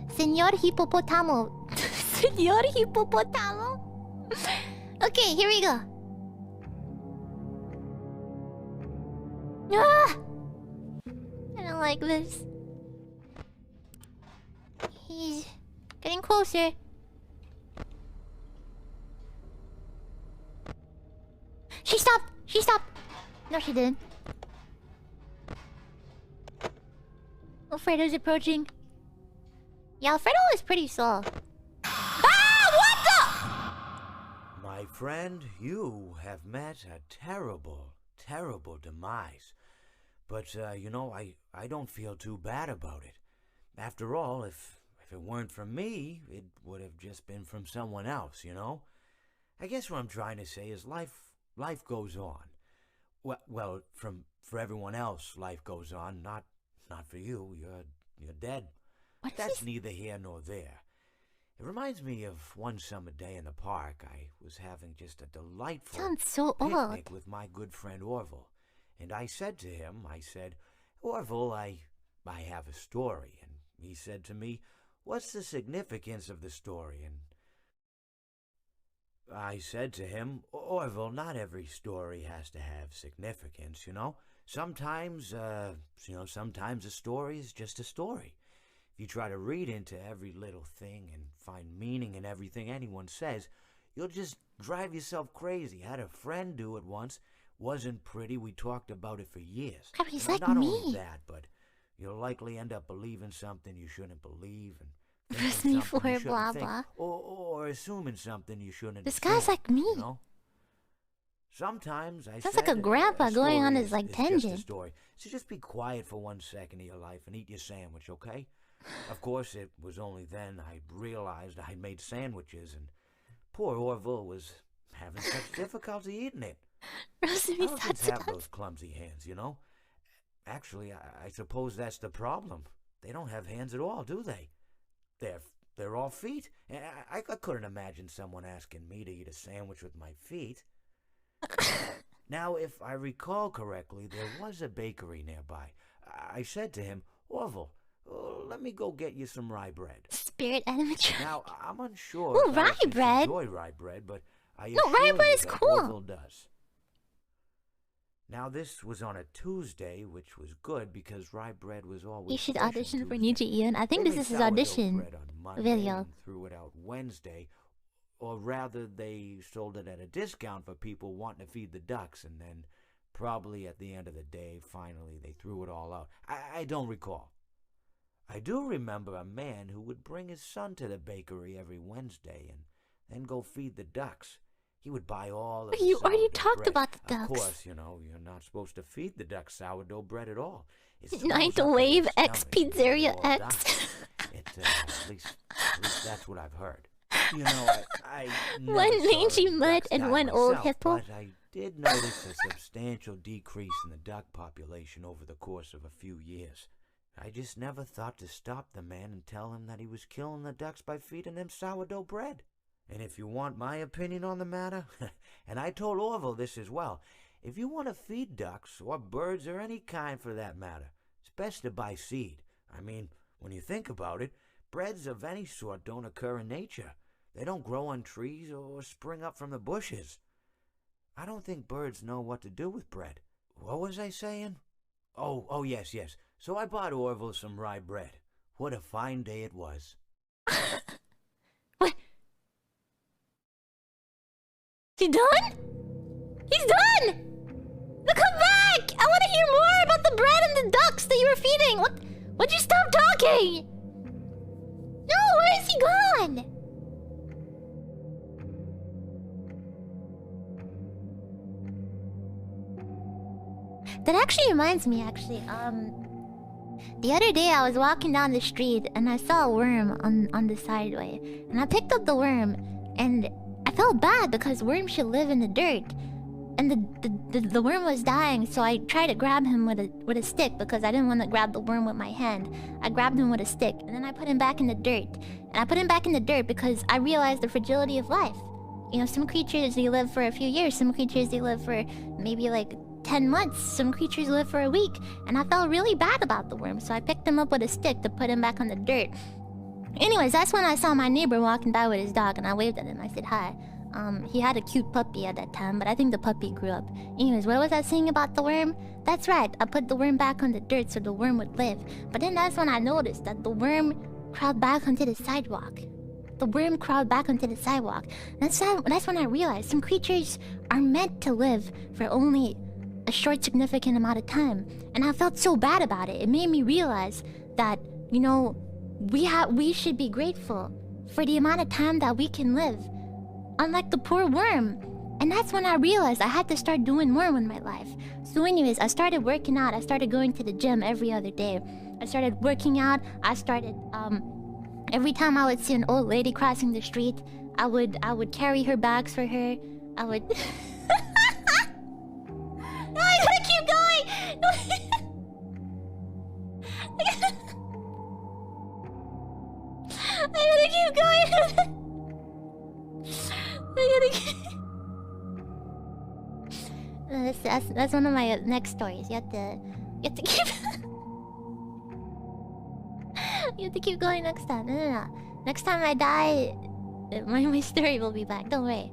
Señor Hipopótamo. Señor Hipopótamo. Okay, here we go. Ah! I don't like this. He's getting closer. She stopped! She stopped! No, she didn't. Alfredo's approaching. Yeah, Alfredo is pretty slow. Ah! What the? My friend, you have met a terrible, terrible demise. But, you know, I don't feel too bad about it. After all, if it weren't from me, it would have just been from someone else, you know? I guess what I'm trying to say is life goes on. Well, for everyone else, life goes on. Not for you. You're dead. That's neither here nor there. It reminds me of one summer day in the park. I was having just a delightful picnic with my good friend Orville. And I said to him, Orville, I have a story. And he said to me, what's the significance of the story? And I said to him, Orville, not every story has to have significance, you know? Sometimes a story is just a story. If you try to read into every little thing and find meaning in everything anyone says, you'll just drive yourself crazy. I had a friend do it once. Wasn't pretty. We talked about it for years. He's like not me. only that, but you'll likely end up believing something you shouldn't believe and Rosemi for blah blah. Or assuming something you shouldn't. This guy's like me. You know? Sometimes I sounds like a grandpa going on his like tangent. Just a story. So just be quiet for 1 second of your life and eat your sandwich, okay? Of course, it was only then I realized I made sandwiches, and poor Orville was having such difficulty eating it. Rosemi's Elephants have those clumsy hands, you know. Actually, I suppose that's the problem. They don't have hands at all, do they? They're all feet. I couldn't imagine someone asking me to eat a sandwich with my feet. Now, if I recall correctly, there was a bakery nearby. I said to him, Orville, let me go get you some rye bread. Spirit animatronic. Now, I'm unsure Ooh, rye bread. enjoy rye bread, but I rye bread is cool. Orville does. Now, this was on a Tuesday, which was good because rye bread was always. You should audition for Ninja Ian. I think this is his audition video. And threw it out Wednesday, or rather, they sold it at a discount for people wanting to feed the ducks, and then probably at the end of the day, finally, they threw it all out. I don't recall. I do remember a man who would bring his son to the bakery every Wednesday and then go feed the ducks. He would buy all of the You already talked bread. about the ducks. Of course, you know, you're not supposed to feed the ducks sourdough bread at all. Ninth Wave X Pizzeria X. At least that's what I've heard. You know, I one mangy mutt and one old hippo. But I did notice a substantial decrease in the duck population over the course of a few years. I just never thought to stop the man and tell him that he was killing the ducks by feeding them sourdough bread. And if you want my opinion on the matter, and I told Orville this as well, if you want to feed ducks, or birds, or any kind for that matter, it's best to buy seed. I mean, when you think about it, breads of any sort don't occur in nature. They don't grow on trees or spring up from the bushes. I don't think birds know what to do with bread. What was I saying? Oh, yes. So I bought Orville some rye bread. What a fine day it was. What? He done? He's done! Now come back! I want to hear more about the bread and the ducks that you were feeding. What'd you stop talking? No, where is he gone? That actually reminds me, the other day I was walking down the street and I saw a worm on the sideway. And I picked up the worm and I felt bad because worms should live in the dirt. And the worm was dying, so I tried to grab him with a stick because I didn't want to grab the worm with my hand. I grabbed him with a stick and then I put him back in the dirt. And I put him back in the dirt because I realized the fragility of life. You know, some creatures, they live for a few years. Some creatures, they live for maybe like 10 months. Some creatures live for a week. And I felt really bad about the worm, so I picked him up with a stick to put him back on the dirt. Anyways, that's when I saw my neighbor walking by with his dog, and I waved at him. I said hi. He had a cute puppy at that time, but I think the puppy grew up. Anyways, what was I saying about the worm? That's right, I put the worm back on the dirt so the worm would live. But then that's when I noticed that the worm crawled back onto the sidewalk. The worm crawled back onto the sidewalk. That's when I realized some creatures are meant to live for only a short, significant amount of time. And I felt so bad about it. It made me realize that, you know, we should be grateful for the amount of time that we can live. Unlike the poor worm. And that's when I realized I had to start doing more with my life. So anyways, I started working out. I started going to the gym every other day. I started working out. I started, every time I would see an old lady crossing the street, I would carry her bags for her. I would... No, I gotta keep going! No. I gotta keep going! That's one of my next stories. You have to keep you have to keep going next time. No. Next time I die, my story will be back. Don't worry.